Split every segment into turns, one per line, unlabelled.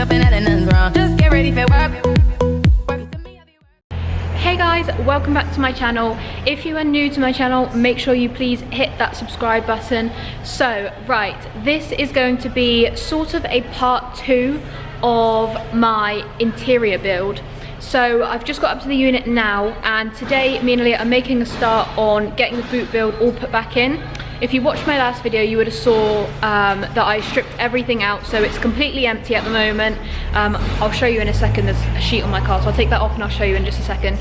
nothing that nothing's wrong. Just get ready for work.
Hey guys, welcome back to my channel. If you are new to my channel, make sure you please hit that subscribe button. So, right, this is going to be sort of a part 2 of my interior build. So I've just got up to the unit now, and today me and Elliot are making a start on getting the boot build all put back in. If you watched my last video, you would have saw that I stripped everything out, so it's completely empty at the moment. I'll show you in a second. There's a sheet on my car, so I'll take that off and I'll show you in just a second.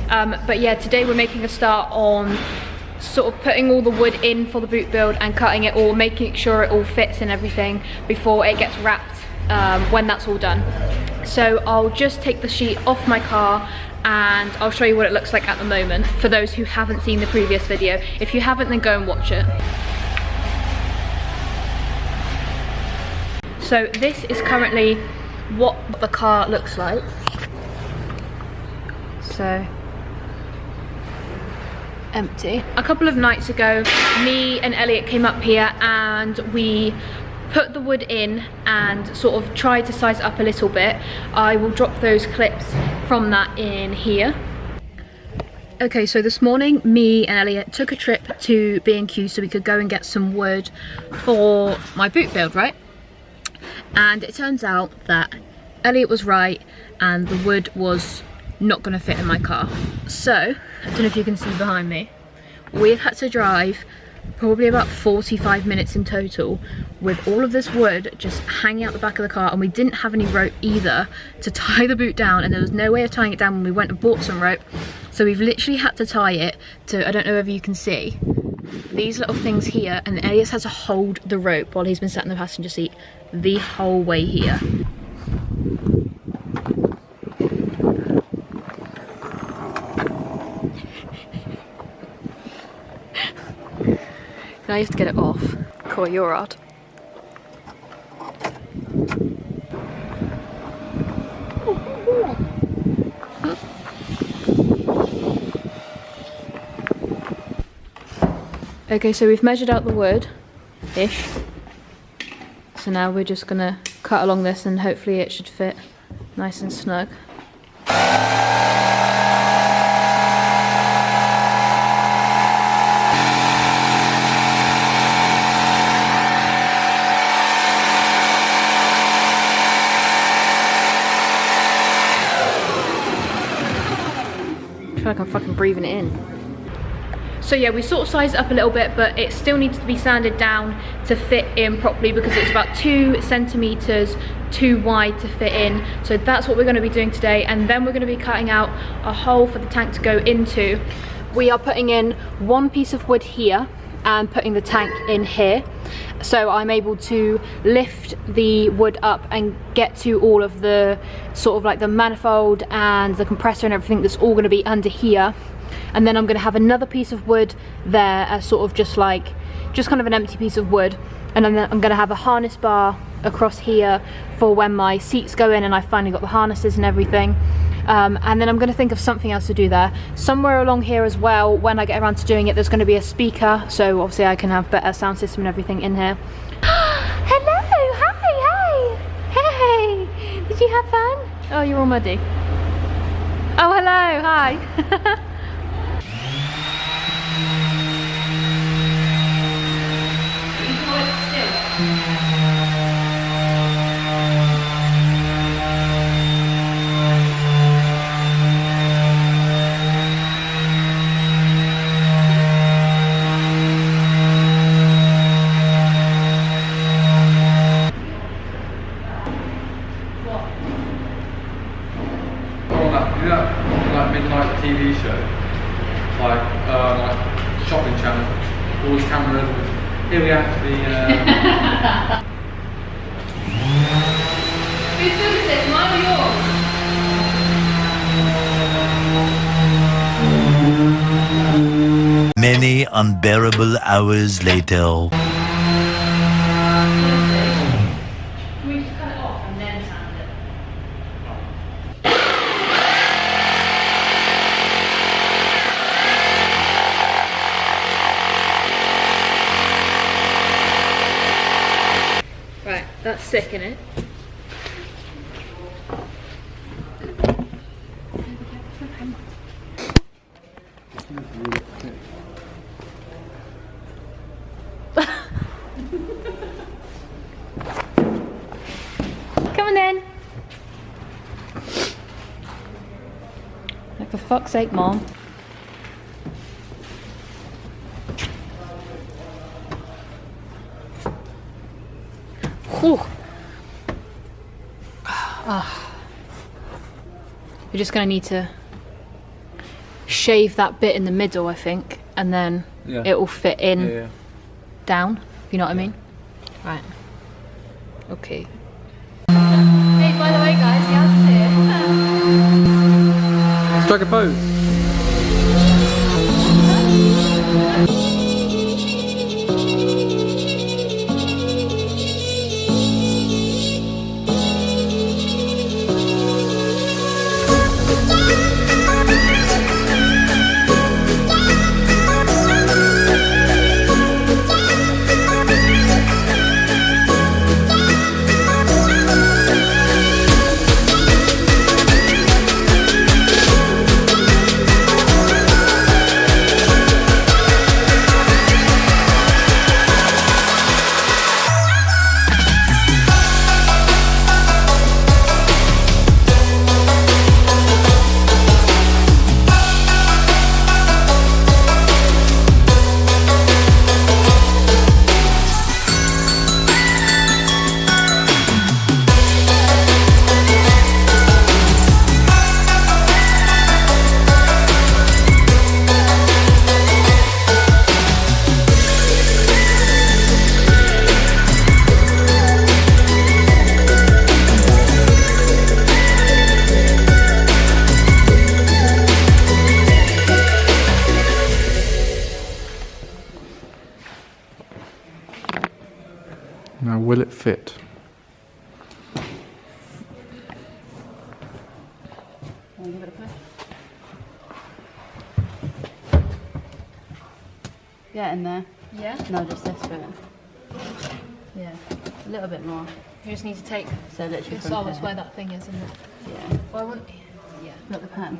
But yeah, today we're making a start on sort of putting all the wood in for the boot build and cutting it all, making sure it all fits and everything before it gets wrapped when that's all done. So I'll just take the sheet off my car and I'll show you what it looks like at the moment for those who haven't seen the previous video. If you haven't, then go and watch it. So this is currently what the car looks like. So empty. A couple of nights ago, me and Elliot came up here and we put the wood in and sort of tried to size it up a little bit. I will drop those clips from that in here. Okay, so this morning me and Elliot took a trip to B&Q so we could go and get some wood for my boot build, right? And it turns out that Elliot was right and the wood was not going to fit in my car. So, I don't know if you can see behind me, we've had to drive probably about 45 minutes in total with all of this wood just hanging out the back of the car, and we didn't have any rope either to tie the boot down, and there was no way of tying it down when we went and bought some rope. So we've literally had to tie it to, I don't know if you can see, these little things here, and Elias had to hold the rope while he's been sat in the passenger seat the whole way here. Now you have to get it off. Cool, you're odd. Okay, so we've measured out the wood-ish. So now we're just gonna cut along this and hopefully it should fit nice and snug. I feel like I'm fucking breathing it in. So yeah, we sort of sized it up a little bit, but it still needs to be sanded down to fit in properly because it's about 2 centimeters too wide to fit in. So that's what we're going to be doing today, and then we're going to be cutting out a hole for the tank to go into. We are putting in one piece of wood here and putting the tank in here, so I'm able to lift the wood up and get to all of the sort of like the manifold and the compressor and everything that's all going to be under here. And then I'm going to have another piece of wood there as sort of just kind of an empty piece of wood, and then I'm going to have a harness bar across here for when my seats go in and I finally got the harnesses and everything. And then I'm going to think of something else to do there. Somewhere along here as well, when I get around to doing it, there's going to be a speaker, so obviously I can have better sound system and everything in here. Hello, hi, hey, did you have fun? Oh, you're all muddy. Oh, hello, hi.
Like midnight TV show, like shopping channel, all these cameras. Here we have the.
Whose food is this? Mine or yours?
Many unbearable hours later.
Can we just cut it off and then sand it? Right, that's sick, innit? fuck's sake, Mom. Whew. You're just gonna need to shave that bit in the middle, I think, and then it will fit in down, if you know what I mean. Right. Okay. Hey, by the way, guys, Yaz is here.
Strike a pose. Now, will it fit?
Get in there.
Yeah?
No, just this bit. Yeah, a little bit more.
You just need to take
So literally
this
from
almost
here.
where that thing is, isn't it?
Yeah.
Well, I want... Yeah.
Got the pen.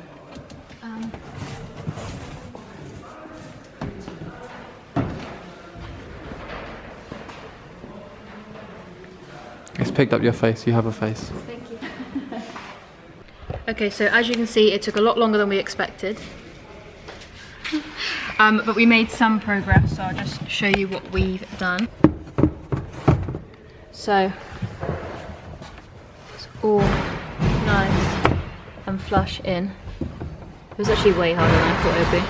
It's picked up your face. You have a face.
Thank you. Okay, so as you can see, it took a lot longer than we expected. But we made some progress, so I'll just show you what we've done. So, it's all nice and flush in. It was actually way harder than I thought it would be.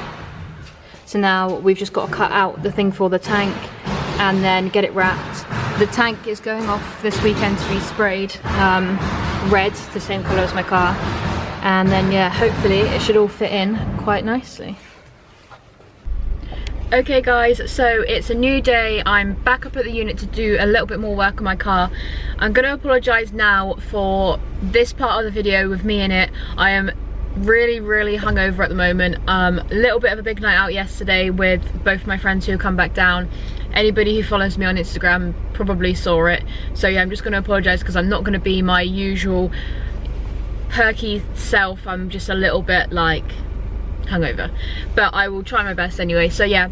So now we've just got to cut out the thing for the tank and then get it wrapped. The tank is going off this weekend to be sprayed red, the same colour as my car. And then yeah, hopefully it should all fit in quite nicely. Okay guys, so it's a new day. I'm back up at the unit to do a little bit more work on my car. I'm going to apologise now for this part of the video with me in it. I am really hungover at the moment. A little bit of a big night out yesterday with both my friends who come back down. Anybody who follows me on Instagram probably saw it. So yeah, I'm just going to apologise because I'm not going to be my usual perky self. I'm just a little bit like hungover, but I will try my best anyway. So yeah,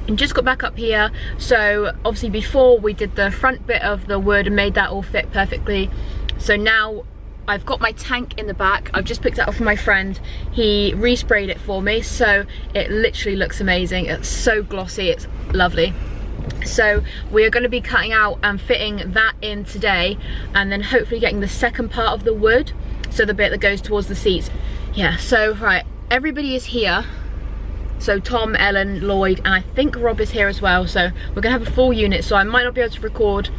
I just got back up here. So obviously before we did the front bit of the wood and made that all fit perfectly. So now I've got my tank in the back. I've just picked it up from my friend. He resprayed it for me, so it literally looks amazing. It's so glossy, it's lovely. So we are going to be cutting out and fitting that in today, and then hopefully getting the second part of the wood, so the bit that goes towards the seats. Yeah, so right, everybody is here. So Tom, Ellen, Lloyd, and I think Rob is here as well. So we're gonna have a full unit, so I might not be able to record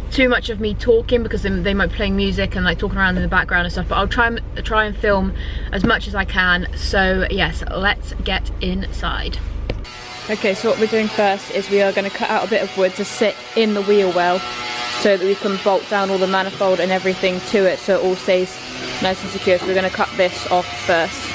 too much of me talking because they might be playing music and like talking around in the background and stuff, but I'll try and film as much as I can. So yes, let's get inside. Okay, so what we're doing first is we are going to cut out a bit of wood to sit in the wheel well so that we can bolt down all the manifold and everything to it so it all stays nice and secure. So we're going to cut this off first.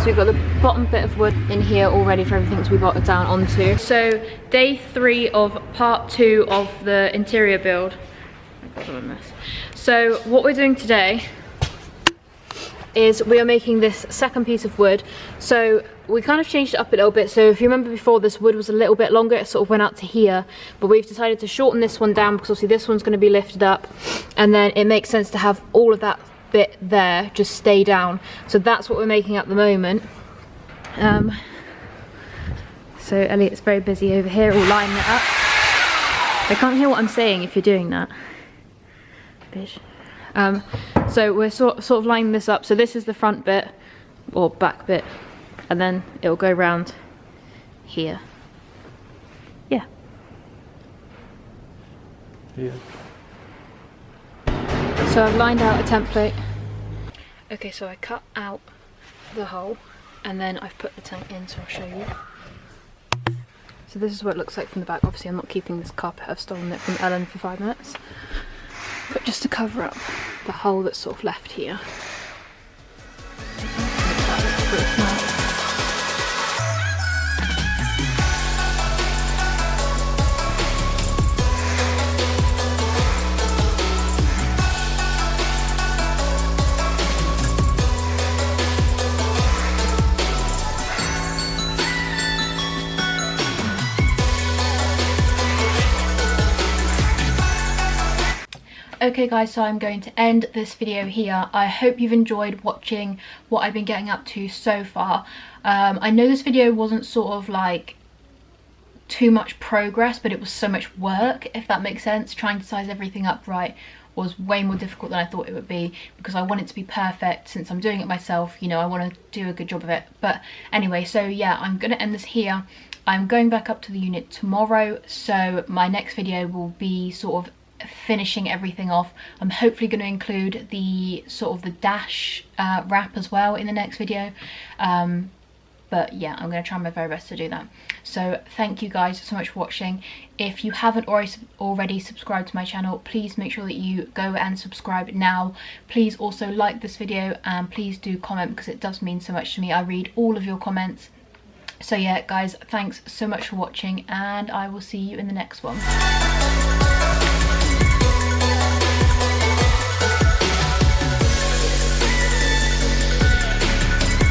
So we've got the bottom bit of wood in here all ready for everything to be bolted down onto. So day 3 of part 2 of the interior build. Oh my God, what a mess. So what we're doing today is we are making this second piece of wood. So we kind of changed it up a little bit. So if you remember before, this wood was a little bit longer, it sort of went out to here, but we've decided to shorten this one down because obviously this one's going to be lifted up, and then it makes sense to have all of that bit there just stay down. So that's what we're making at the moment. So Elliot's very busy over here all lining it up. I can't hear what I'm saying if you're doing that, bitch. So we're sort of lining this up. So this is the front bit, or back bit, and then it'll go round here. Yeah.
Yeah.
So I've lined out a template. Okay, so I cut out the hole, and then I've put the tank in, so I'll show you. So this is what it looks like from the back. Obviously I'm not keeping this carpet, I've stolen it from Ellen for 5 minutes. But just to cover up the hole that's sort of left here. Okay guys, so I'm going to end this video here. I hope you've enjoyed watching what I've been getting up to so far. I know this video wasn't sort of like too much progress, but it was so much work, if that makes sense. Trying to size everything up right was way more difficult than I thought it would be, because I want it to be perfect. Since I'm doing it myself, you know, I want to do a good job of it. But anyway, so yeah, I'm going to end this here. I'm going back up to the unit tomorrow, so my next video will be sort of finishing everything off. I'm hopefully going to include the sort of the dash wrap as well in the next video, but yeah, I'm going to try my very best to do that. So thank you guys so much for watching. If you haven't already subscribed to my channel, please make sure that you go and subscribe now. Please also like this video, and please do comment, because it does mean so much to me. I read all of your comments. So yeah guys, thanks so much for watching, and I will see you in the next one.